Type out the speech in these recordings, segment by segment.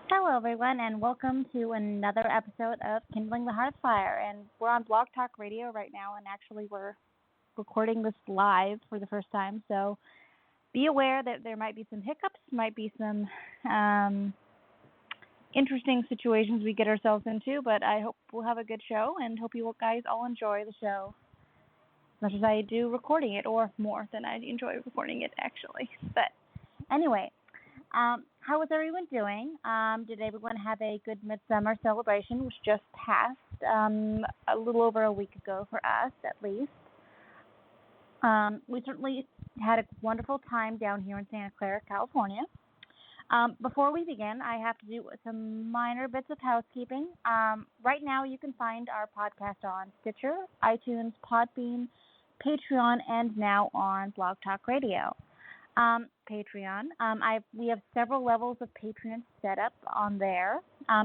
Hello, everyone, and welcome to another episode of Kindling the Hearthfire. And we're on Blog Talk Radio right now, and actually we're recording this live for the first time. So be aware that there might be some hiccups, might be some interesting situations we get ourselves into, but I hope we'll have a good show and hope you guys all enjoy the show as much as I do recording it, or more than I enjoy recording it, actually. But anyway, how was everyone doing? Did everyone have a good Midsummer celebration, which just passed a little over a week ago for us, at least? We certainly had a wonderful time down here in Santa Clara, California. Before we begin, I have to do some minor bits of housekeeping. Right now, you can find our podcast on Stitcher, iTunes, Podbean, Patreon, and now on Blog Talk Radio. Patreon. We have several levels of patronage set up on there,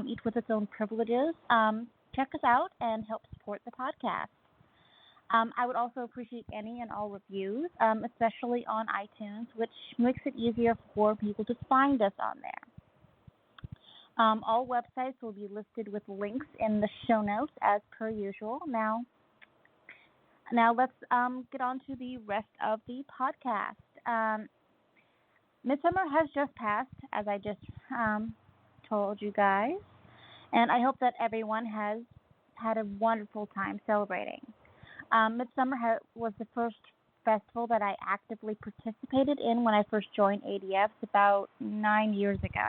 each with its own privileges. Check us out and help support the podcast. I would also appreciate any and all reviews, especially on iTunes, which makes it easier for people to find us on there. All websites will be listed with links in the show notes as per usual. Now let's get on to the rest of the podcast. Midsummer has just passed, as I just told you guys, and I hope that everyone has had a wonderful time celebrating. Midsummer was the first festival that I actively participated in when I first joined ADF about 9 years ago,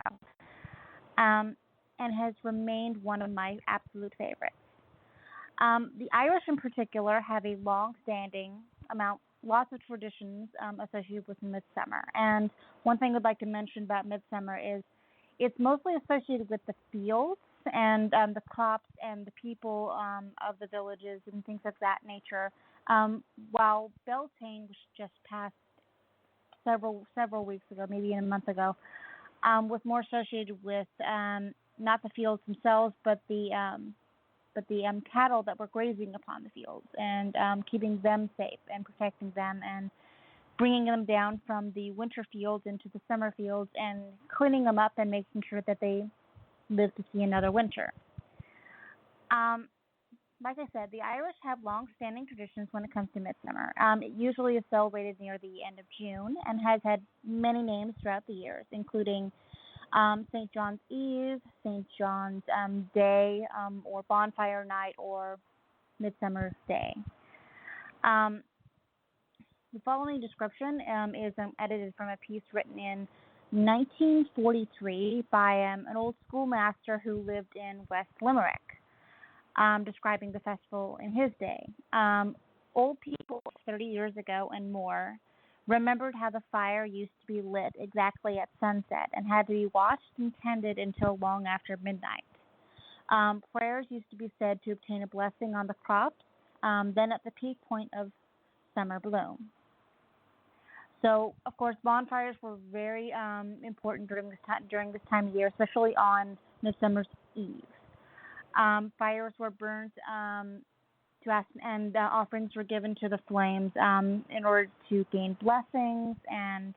and has remained one of my absolute favorites. The Irish in particular have a long-standing lots of traditions associated with Midsummer. And one thing I'd like to mention about Midsummer is it's mostly associated with the fields and the crops and the people of the villages and things of that nature. While Beltane, which just passed several weeks ago, maybe a month ago, was more associated with not the fields themselves, but the cattle that were grazing upon the fields and keeping them safe and protecting them and bringing them down from the winter fields into the summer fields and cleaning them up and making sure that they live to see another winter. Like I said, the Irish have long-standing traditions when it comes to Midsummer. It usually is celebrated near the end of June and has had many names throughout the years, including St. John's Eve, St. John's Day, or Bonfire Night, or Midsummer Day. The following description is edited from a piece written in 1943 by an old schoolmaster who lived in West Limerick, describing the festival in his day. Old people 30 years ago and more remembered how the fire used to be lit exactly at sunset and had to be watched and tended until long after midnight. Prayers used to be said to obtain a blessing on the crops, then at the peak point of summer bloom. So, of course, bonfires were very important during this time of year, especially on Midsummer's Eve. Fires were burnt to ask, and offerings were given to the flames in order to gain blessings and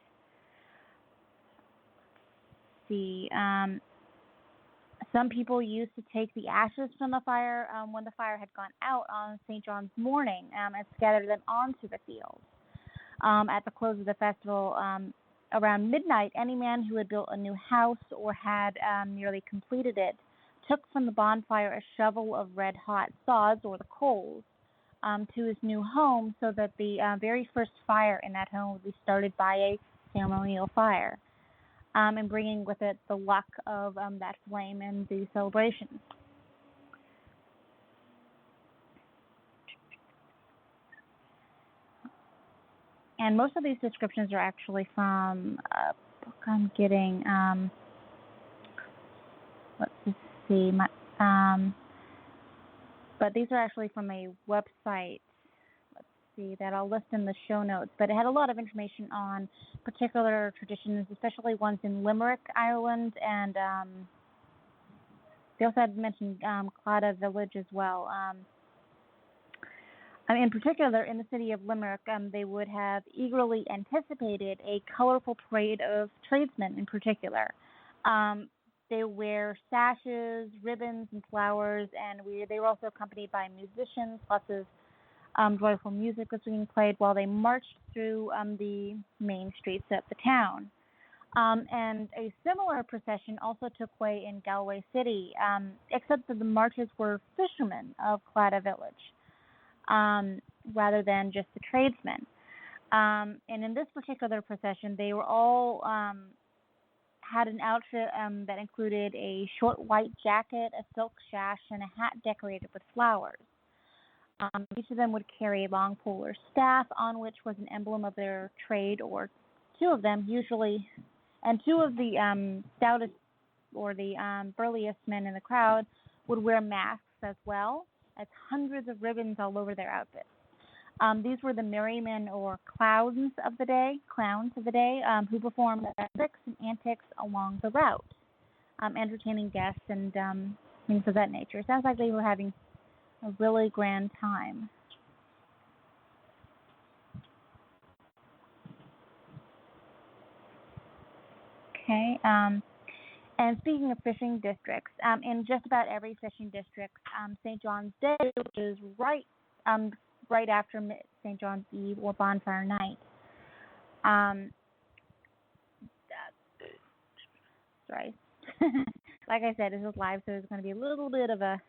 some people used to take the ashes from the fire when the fire had gone out on St. John's morning and scatter them onto the fields. At the close of the festival, around midnight, any man who had built a new house or had nearly completed it took from the bonfire a shovel of red-hot sods or the coals to his new home, so that the very first fire in that home would be started by a ceremonial fire, and bringing with it the luck of that flame and the celebrations. And most of these descriptions are actually from a book I'm getting. Let's just see. But these are actually from a website. Let's see, that I'll list in the show notes. But it had a lot of information on particular traditions, especially ones in Limerick, Ireland, and they also had mentioned Claddagh village as well. In particular, in the city of Limerick, they would have eagerly anticipated a colorful parade of tradesmen in particular. They wear sashes, ribbons, and flowers, and they were also accompanied by musicians. Lots of joyful music was being played while they marched through the main streets of the town. And a similar procession also took way in Galway City, except that the marches were fishermen of Claddagh village, rather than just the tradesmen. And in this particular procession, they were all had an outfit that included a short white jacket, a silk sash, and a hat decorated with flowers. Each of them would carry a long pole or staff on which was an emblem of their trade, or two of them usually, and two of the stoutest or the burliest men in the crowd would wear masks as well as hundreds of ribbons all over their outfits. These were the merrymen or clowns of the day, who performed tricks and antics along the route, entertaining guests and things of that nature. Sounds like they were having a really grand time. Okay. And speaking of fishing districts, in just about every fishing district, St. John's Day, which is right after St. John's Eve or Bonfire Night. Sorry. Like I said, this is live, so there's going to be a little bit of a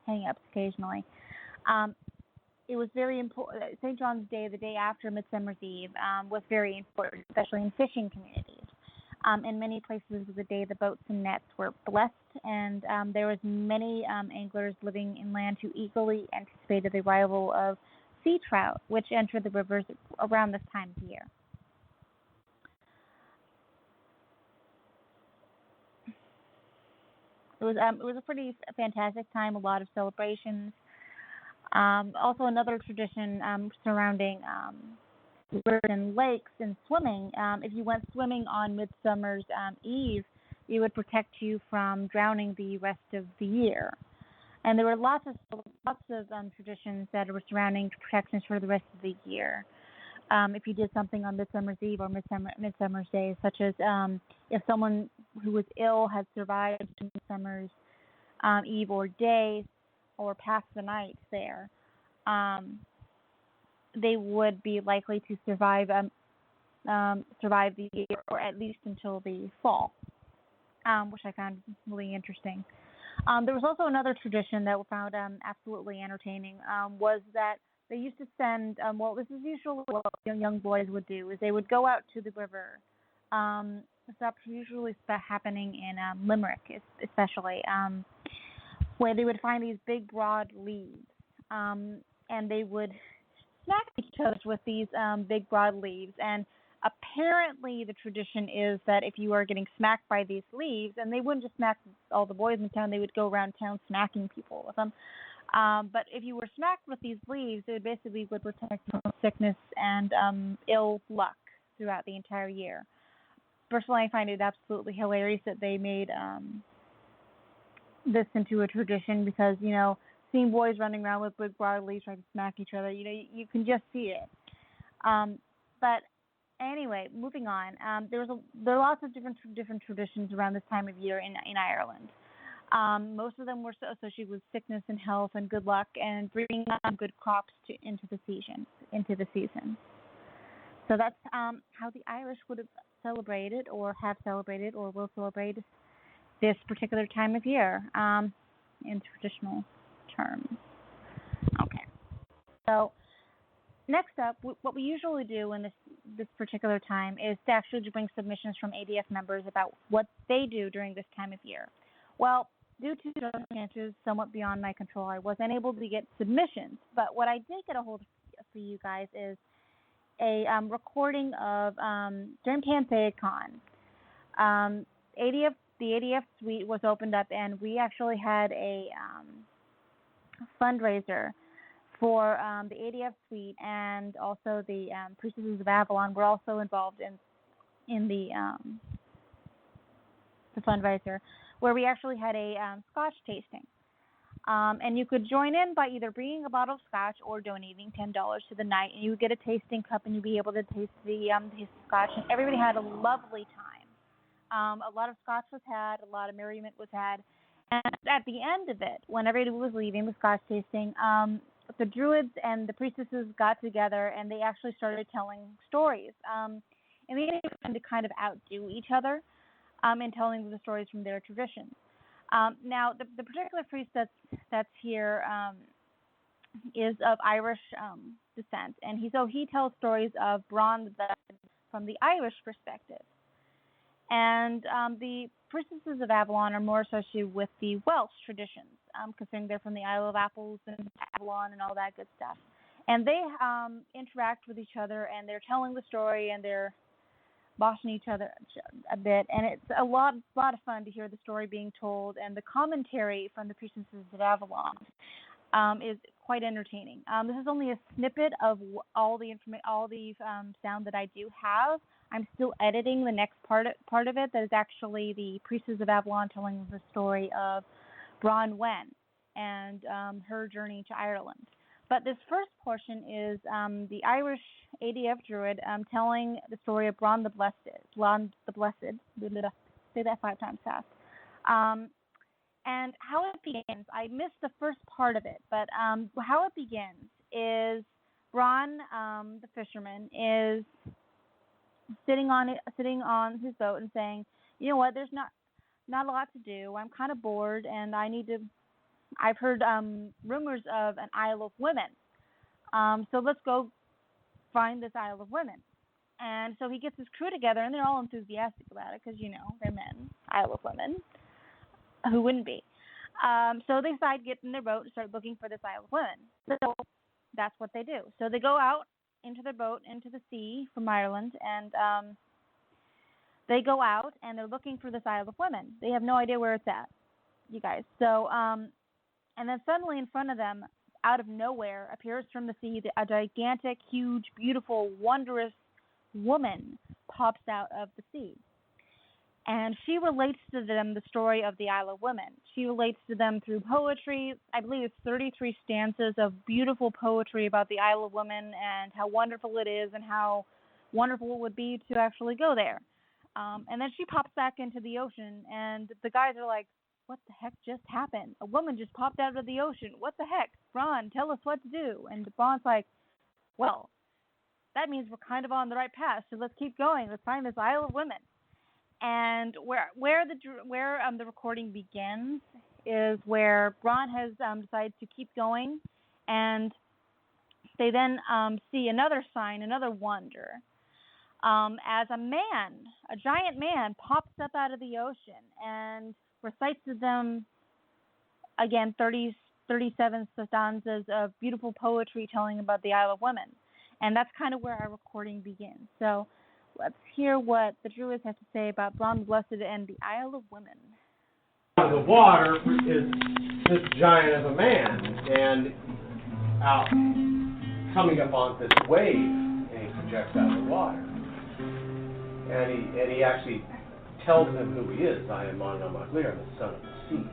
hang-ups occasionally. It was very important. St. John's Day, the day after Midsummer's Eve, was very important, especially in fishing communities. In many places, it was the day the boats and nets were blessed, and there was many anglers living inland who eagerly anticipated the arrival of sea trout, which entered the rivers around this time of year. It was a pretty fantastic time, a lot of celebrations. Also, another tradition surrounding rivers and lakes and swimming. If you went swimming on Midsummer's Eve, it would protect you from drowning the rest of the year. And there were lots of traditions that were surrounding protections for the rest of the year. If you did something on Midsummer's Eve or Midsummer's Day, such as if someone who was ill had survived Midsummer's Eve or day or passed the night there, they would be likely to survive the year, or at least until the fall, which I found really interesting. There was also another tradition that we found absolutely entertaining, was that they used to send, this is usually what young boys would do, is they would go out to the river. That's usually happening in Limerick, especially, where they would find these big, broad leaves, and they would smack each other with these big, broad leaves. And apparently the tradition is that if you are getting smacked by these leaves, and they wouldn't just smack all the boys in town, they would go around town smacking people with them. But if you were smacked with these leaves, it basically would protect you from sickness and ill luck throughout the entire year. Personally, I find it absolutely hilarious that they made this into a tradition, because, seeing boys running around with big broad leaves trying to smack each other, you can just see it. But anyway, moving on. There are lots of different traditions around this time of year in Ireland. Most of them were associated with sickness and health and good luck and bringing good crops into the season. So that's how the Irish would have celebrated or have celebrated or will celebrate this particular time of year in traditional terms. Okay. So next up, what we usually do in this particular time is to actually bring submissions from ADF members about what they do during this time of year. Well, due to circumstances somewhat beyond my control, I wasn't able to get submissions. But what I did get a hold of for you guys is a recording of during PantheaCon. The ADF suite was opened up, and we actually had a fundraiser for the ADF suite, and also the Priestesses of Avalon were also involved in the fundraiser, where we actually had a Scotch tasting. And you could join in by either bringing a bottle of Scotch or donating $10 to the night, and you would get a tasting cup, and you'd be able to taste the Scotch. And everybody had a lovely time. A lot of Scotch was had, a lot of merriment was had, and at the end of it, when everybody was leaving the Scotch tasting, the Druids and the priestesses got together, and they actually started telling stories. And they tend to kind of outdo each other in telling the stories from their traditions. Now, the particular priest that's here is of Irish descent, and he tells stories of Bron from the Irish perspective. And the Priestesses of Avalon are more associated with the Welsh traditions, considering they're from the Isle of Apples and Avalon and all that good stuff. And they interact with each other, and they're telling the story, and they're bossing each other a bit. And it's a lot of fun to hear the story being told, and the commentary from the Priestesses of Avalon is quite entertaining. This is only a snippet of all the sound that I do have. I'm still editing the next part of it that is actually the Priestesses of Avalon telling the story of Bronowicz and her journey to Ireland. But this first portion is the Irish ADF Druid telling the story of Bron the Blessed. Say that 5 times fast. And how it begins, I missed the first part of it, but how it begins is Bron, the fisherman, is sitting on his boat and saying, you know what, there's not a lot to do. I'm kind of bored, and I've heard rumors of an Isle of Women. So let's go find this Isle of Women. And so he gets his crew together, and they're all enthusiastic about it because, they're men, Isle of Women. Who wouldn't be? So they decide to get in their boat and start looking for this Isle of Women. So that's what they do. So they go out into their boat, into the sea from Ireland, and they go out, and they're looking for this Isle of Women. They have no idea where it's at, you guys. So, and then suddenly in front of them, out of nowhere, appears from the sea a gigantic, huge, beautiful, wondrous woman pops out of the sea. And she relates to them the story of the Isle of Women. She relates to them through poetry. I believe it's 33 stanzas of beautiful poetry about the Isle of Women and how wonderful it is and how wonderful it would be to actually go there. And then she pops back into the ocean, and the guys are like, what the heck just happened? A woman just popped out of the ocean. What the heck? Bron, tell us what to do. And Bron's like, well, that means we're kind of on the right path, so let's keep going. Let's find this Isle of Women. And where the recording begins is where Bron has decided to keep going, and they then see another sign, another wonder, as a giant man pops up out of the ocean and recites to them, again, 37 stanzas of beautiful poetry telling about the Isle of Women. And that's kind of where our recording begins. So let's hear what the Druids have to say about Bron the Blessed and the Isle of Women. Out of the water is this giant of a man, and out coming up on this wave, and he projects out of the water. And he actually tells them who he is. I am Bronowicz, the son of the sea.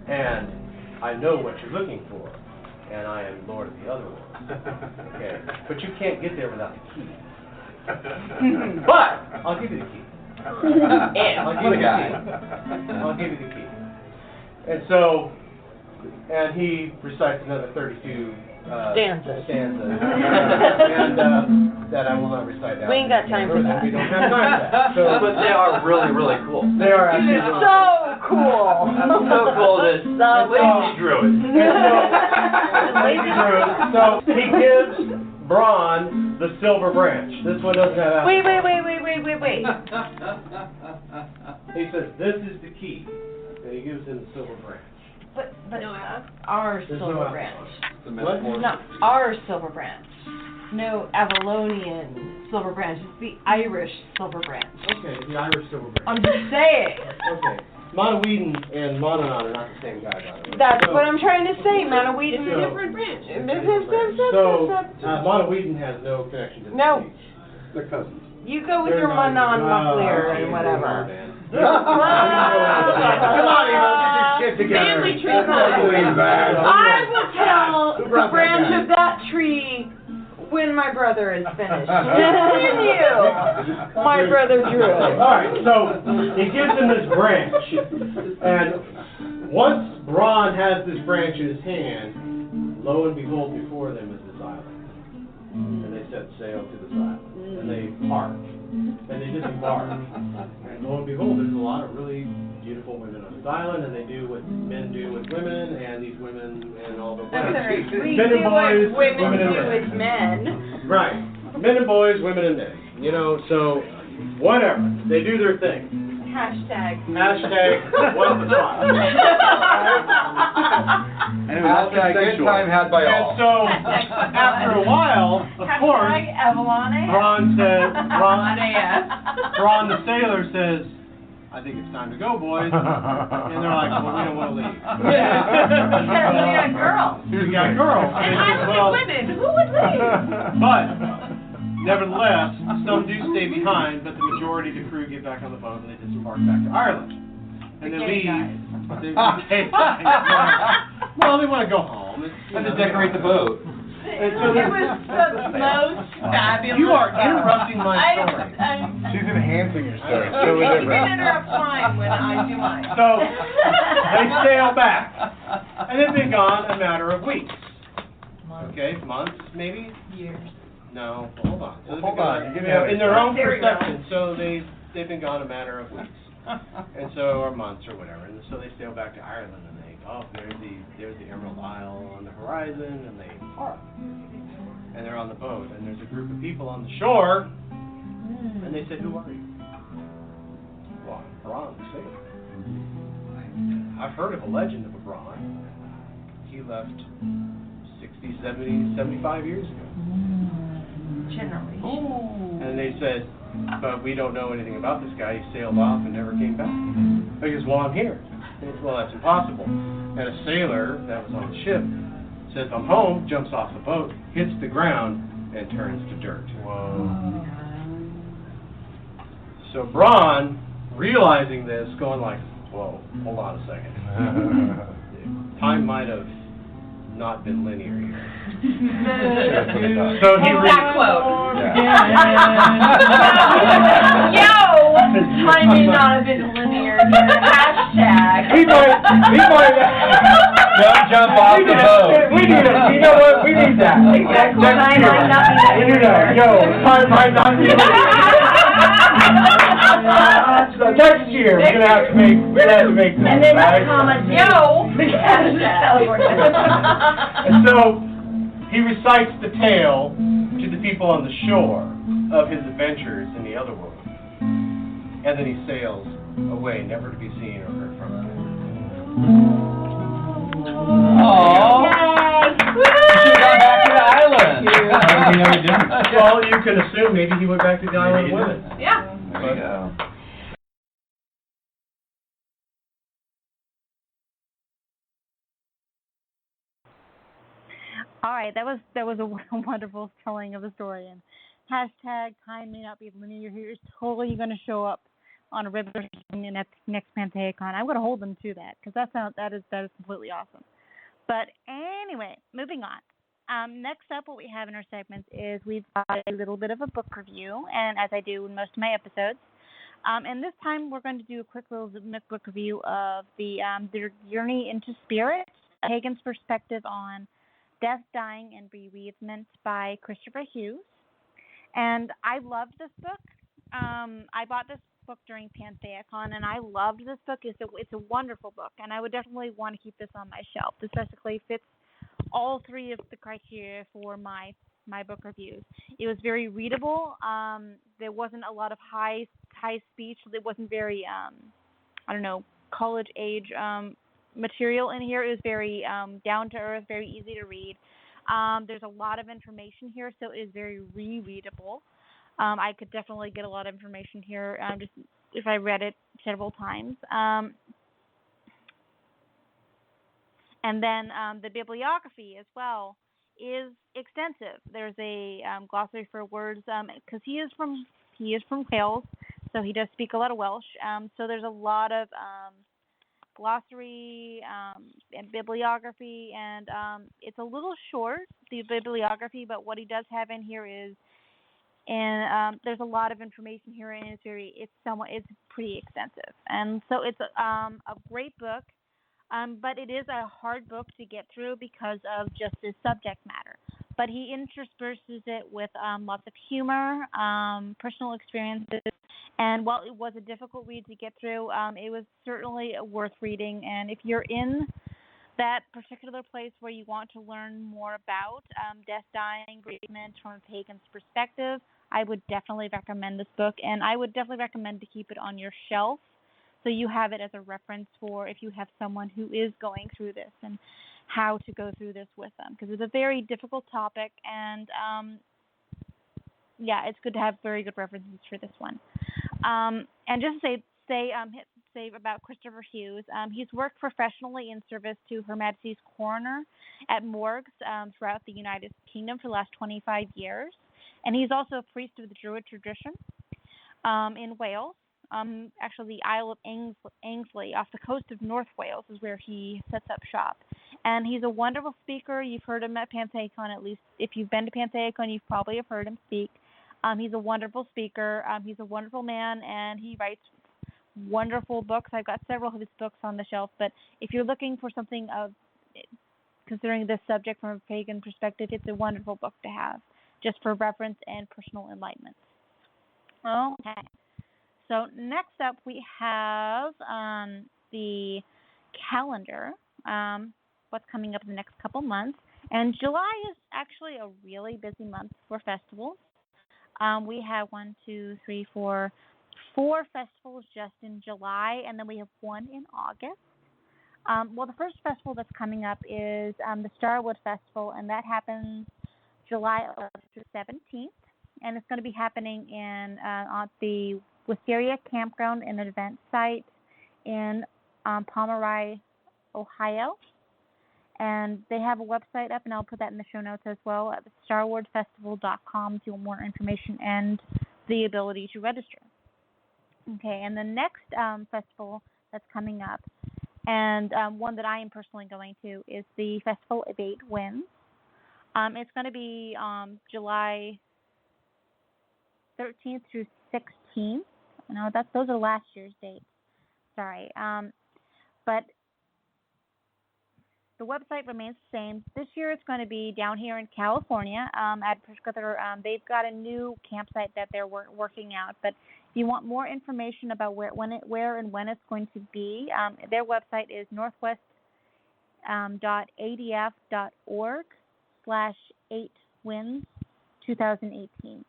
And I know what you're looking for, and I am Lord of the other world. Okay? But you can't get there without the key. But I'll give you the key. I'll give you the key. And he recites another 32 stanzas. And that I will not recite now. We ain't got time for that. We don't have time for that. So, But they are really, really cool. they are actually So cool. So cool that lazy druids. Lazy Druid. So he gives Bron the silver branch. This one doesn't have apples. Wait. He says, this is the key. And he gives him the silver branch. But our There's silver no branch. What? Not our silver branch. No Avalonian silver branch. It's the Irish silver branch. Okay, the Irish silver branch. I'm just saying. Okay. Monoweden and Mononon are not the same guy, by the way. That's what I'm trying to say. Monoweden. Different branch. So, Monoweden has no connection to the No. sea. They're cousins. You go with your Monon Muckler and whatever. Come on, Eva, get your shit together. Family tree. I will tell the branch of that tree when my brother is finished. Continue, my brother Drew. All right, so he gives him this branch, and once Bron has this branch in his hand, lo and behold, before them is this island. And they set sail to this island, and they park, and they disembark. And lo and behold, there's a lot of really beautiful women on this island, and they do what men do with women, and these women and all the I'm sorry, we men do and boys, what women and do men. with men. Right. Men and boys, women and men. You know, so whatever. They do their thing. Hashtag. What the fuck. And it was a good time had by And all. so, after a while, of course, Hashtag Avalon. Bron the sailor says, I think it's time to go, boys. And they're like, well, we don't want to leave. Because we got girls. We got girls. And I look at women. Who would leave? But, nevertheless, some do stay behind, but the majority of the crew get back on the boat and they disembark back to Ireland. And they leave. Well, they want to go home. And to decorate the boat. And so It was the most fabulous. You are interrupting my story. She's enhancing your story. You can interrupt mine when I do mine. So, they sail back. And they've been gone a matter of weeks. Okay, months, maybe? Years. No, hold on. So Hold on, you're gonna have in their own There we go. perception, so they've been gone a matter of weeks. And so, or months or whatever. And so they sail back to Ireland and they, there's the Emerald Isle on the horizon, and they park. And they're on the boat, and there's a group of people on the shore, and they said, who are you? Well, I'm Bron the sailor. I've heard of a legend of a Bron. He left 60, 70, 75 years ago. Generally. And they said, but we don't know anything about this guy. He sailed off and never came back. Because, well, I'm here. And it's, well, that's impossible. And a sailor that was on the ship says, I'm home, jumps off the boat, hits the ground, and turns to dirt. Whoa. So Bron, realizing this, going like, whoa, hold on a second. Time might have not been linear here. So he that quote. Yeah. Yo! Time may not have been linear here. Hashtag. He might. Don't jump off the boat. We need it. You know what? We need that. Exactly. Next Time year. might not be We need that. Yo, time might not be So next year, we're gonna have to make this. And then right? the comment, yo! And so he recites the tale to the people on the shore of his adventures in the other world. And then he sails away, never to be seen or heard from again. Aww. You should have gone back to the island. Well, you can assume maybe he went back to the island of women. Yeah. There you go. All right, that was a wonderful telling of the story. And hashtag time may not be linear here is totally going to show up on a river in the next Pantheacon. I'm going to hold them to that because that is completely awesome. But anyway, moving on. Next up, what we have in our segments is we've got a little bit of a book review, and as I do in most of my episodes. And this time we're going to do a quick little book review of the Journey into Spirit, a pagan's perspective on Death, Dying, and Bereavement by Kristoffer Hughes. And I loved this book. I bought this book during PantheaCon, and I loved this book. It's a wonderful book, and I would definitely want to keep this on my shelf. This basically fits all three of the criteria for my book reviews. It was very readable. There wasn't a lot of high speech. It wasn't very college age material in here. It was very down to earth, very easy to read. There's a lot of information here, so it is very rereadable. I could definitely get a lot of information here just if I read it several times. And then the bibliography as well is extensive. There's a glossary for words because he is from Wales, so he does speak a lot of Welsh. So there's a lot of glossary and bibliography, and it's a little short, the bibliography, but what he does have in here is, and there's a lot of information here, and it's pretty extensive, and so it's a great book, but it is a hard book to get through because of just his subject matter. But he intersperses it with lots of humor, personal experiences, and while it was a difficult read to get through, it was certainly worth reading. And if you're in that particular place where you want to learn more about death, dying, bereavement from a pagan's perspective, I would definitely recommend this book, and I would definitely recommend to keep it on your shelf so you have it as a reference for if you have someone who is going through this and how to go through this with them, because it's a very difficult topic, and it's good to have very good references for this one. And just to say about Kristoffer Hughes, he's worked professionally in service to Her Majesty's Coroner at morgues throughout the United Kingdom for the last 25 years, and he's also a priest of the Druid tradition in Wales. Actually, the Isle of Ainslie, off the coast of North Wales, is where he sets up shop. And he's a wonderful speaker. You've heard him at PantheaCon, at least. If you've been to PantheaCon, you've probably have heard him speak. He's a wonderful speaker. He's a wonderful man, and he writes wonderful books. I've got several of his books on the shelf. But if you're looking for something considering this subject from a pagan perspective, it's a wonderful book to have, just for reference and personal enlightenment. Okay. So next up we have the calendar, what's coming up in the next couple months. And July is actually a really busy month for festivals. We have 4 festivals just in July, and then we have one in August. Well, the first festival that's coming up is the Starwood Festival, and that happens July 11th through 17th. And it's going to be happening on the Wisteria Campground and Event site in Pomeroy, Ohio. And they have a website up, and I'll put that in the show notes as well at starwoodfestival.com if you want more information and the ability to register. Okay, and the next festival that's coming up, and one that I am personally going to, is the Festival of 8 Winds. It's going to be July 13th through 16th. No, those are last year's dates. Sorry. But the website remains the same. This year it's going to be down here in California at particular. They've got a new campsite that they're working out. But if you want more information about where and when it's going to be, their website is northwest.adf.org/8winds2018.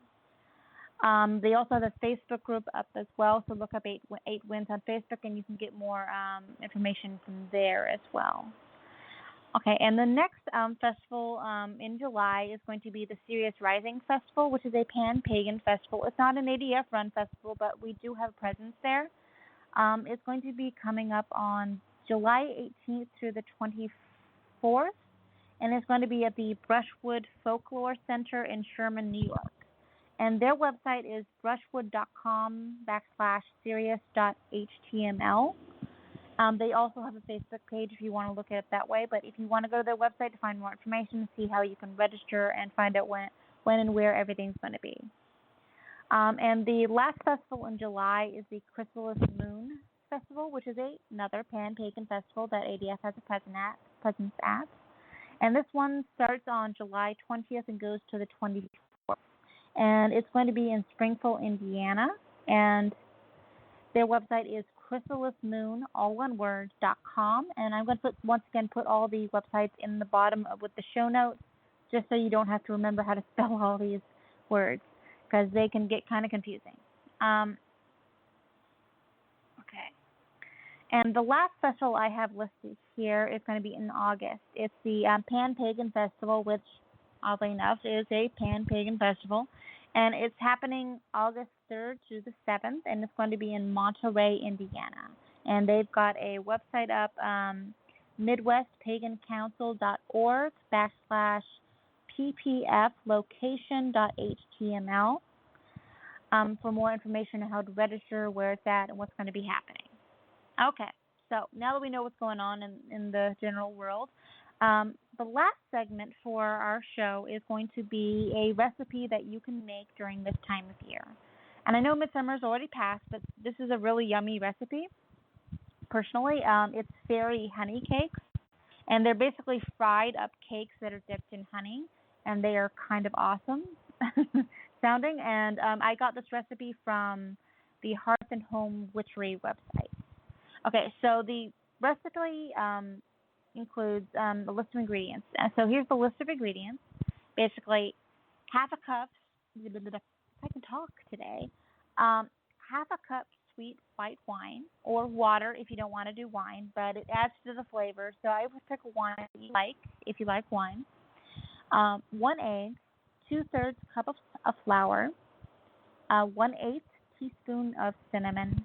They also have a Facebook group up as well, so look up 8 Winds on Facebook, and you can get more information from there as well. Okay, and the next festival in July is going to be the Sirius Rising Festival, which is a pan-pagan festival. It's not an ADF-run festival, but we do have a presence there. It's going to be coming up on July 18th through the 24th, and it's going to be at the Brushwood Folklore Center in Sherman, New York. And their website is brushwood.com/sirius.html. They also have a Facebook page if you want to look at it that way. But if you want to go to their website to find more information, see how you can register and find out when and where everything's going to be. And the last festival in July is the Chrysalis Moon Festival, which is another pan-pagan festival that ADF has a presence at. And this one starts on July 20th and goes to the 24th. And it's going to be in Springfield, Indiana. And their website is chrysalismoon, all one word, .com. And I'm going to put all the websites in the bottom with the show notes, just so you don't have to remember how to spell all these words, because they can get kind of confusing. Okay. And the last festival I have listed here is going to be in August. It's the Pan-Pagan Festival, which, oddly enough, is a Pan-Pagan Festival. And it's happening August 3rd through the 7th, and it's going to be in Monterey, Indiana. And they've got a website up, midwestpaganCouncil.org/ppflocation.html for more information on how to register, where it's at, and what's going to be happening. Okay, so now that we know what's going on in the general world, the last segment for our show is going to be a recipe that you can make during this time of year. And I know Midsummer's already passed, but this is a really yummy recipe. Personally, it's fairy honey cakes, and they're basically fried up cakes that are dipped in honey, and they are kind of awesome sounding. And I got this recipe from the Hearth and Home Witchery website. Okay, so the recipe includes a list of ingredients. So here's the list of ingredients. Basically, half a cup, if I can talk today, half a cup sweet white wine, or water if you don't want to do wine, but it adds to the flavor. So I would pick a wine that you like, if you like wine. 1 egg, 2/3 cup of flour, 1/8 teaspoon of cinnamon,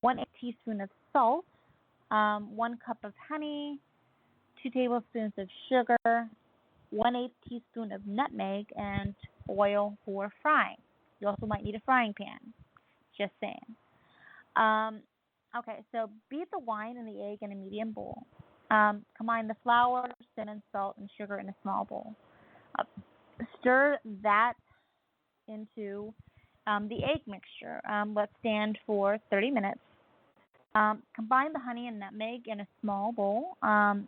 1/8 teaspoon of salt, 1 cup of honey, 2 tablespoons of sugar, 1/8 teaspoon of nutmeg, and oil for frying. You also might need a frying pan. Just saying. Okay, so beat the wine and the egg in a medium bowl. Combine the flour, cinnamon, salt, and sugar in a small bowl. Stir that into the egg mixture. Let's stand for 30 minutes. Combine the honey and nutmeg in a small bowl, and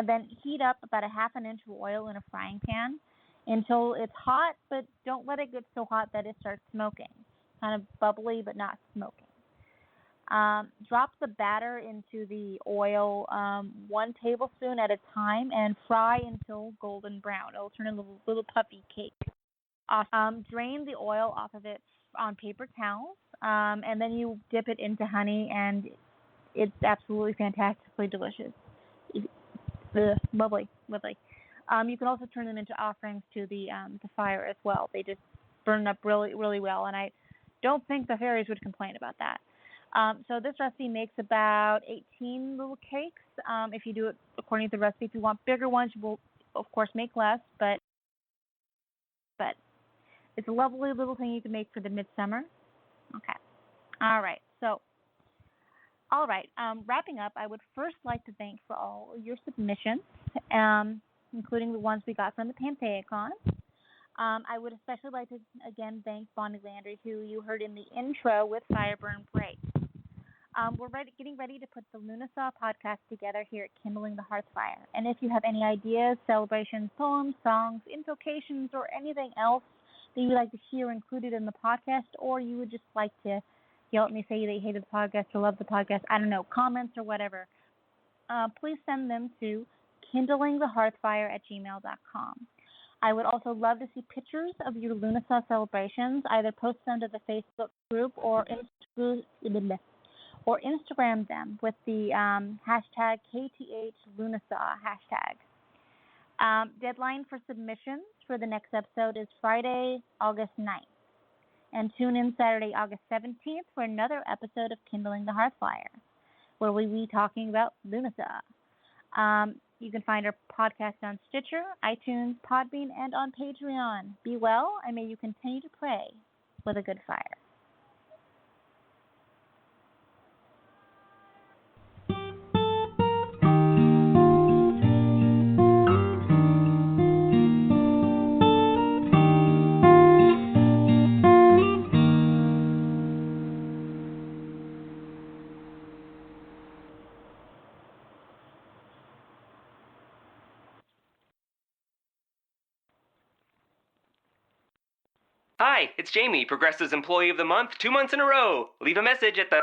then heat up about 1/2 inch of oil in a frying pan until it's hot, but don't let it get so hot that it starts smoking. Kind of bubbly, but not smoking. Drop the batter into the oil 1 tablespoon at a time and fry until golden brown. It'll turn into a little puffy cake. Drain the oil off of it on paper towels, and then you dip it into honey, and it's absolutely fantastically delicious. Lovely, lovely. You can also turn them into offerings to the fire as well. They just burn up really, really well, and I don't think the fairies would complain about that. So this recipe makes about 18 little cakes. If you do it according to the recipe, if you want bigger ones, you will, of course, make less, but it's a lovely little thing you can make for the Midsummer. Okay. All right. So, wrapping up, I would first like to thank for all your submissions, including the ones we got from the Pan-Pagan. I would especially like to, again, thank Bonnie Landry, who you heard in the intro with Fireburn Break. We're getting ready to put the Lunasaw podcast together here at Kindling the Hearthfire. And if you have any ideas, celebrations, poems, songs, invocations, or anything else that you would like to hear included in the podcast, or you would just like to yell at me, say that you hated the podcast or love the podcast, I don't know, comments or whatever, please send them to kindlingthehearthfire@gmail.com. I would also love to see pictures of your Lunasaw celebrations. Either post them to the Facebook group or Instagram them with the hashtag KTHLunasaw hashtag. Deadline for submissions for the next episode is Friday, August 9th. And tune in Saturday, August 17th for another episode of Kindling the Hearthfire, where we'll be talking about Lunasaw. You can find our podcast on Stitcher, iTunes, Podbean, and on Patreon. Be well, and may you continue to pray with a good fire. Hi, it's Jamie, Progressive's Employee of the Month, 2 months in a row. Leave a message at the...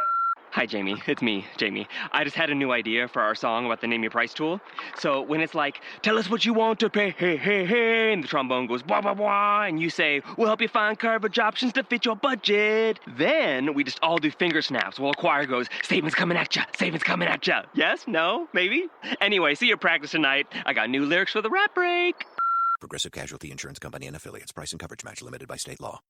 Hi, Jamie. It's me, Jamie. I just had a new idea for our song about the Name Your Price tool. So when it's like, tell us what you want to pay, hey, hey, hey, and the trombone goes, blah, blah, blah, and you say, we'll help you find coverage options to fit your budget. Then we just all do finger snaps while a choir goes, savings coming at ya, savings coming at ya. Yes? No? Maybe? Anyway, see your practice tonight. I got new lyrics for the rap break. Progressive Casualty Insurance Company and Affiliates. Price and coverage match limited by state law.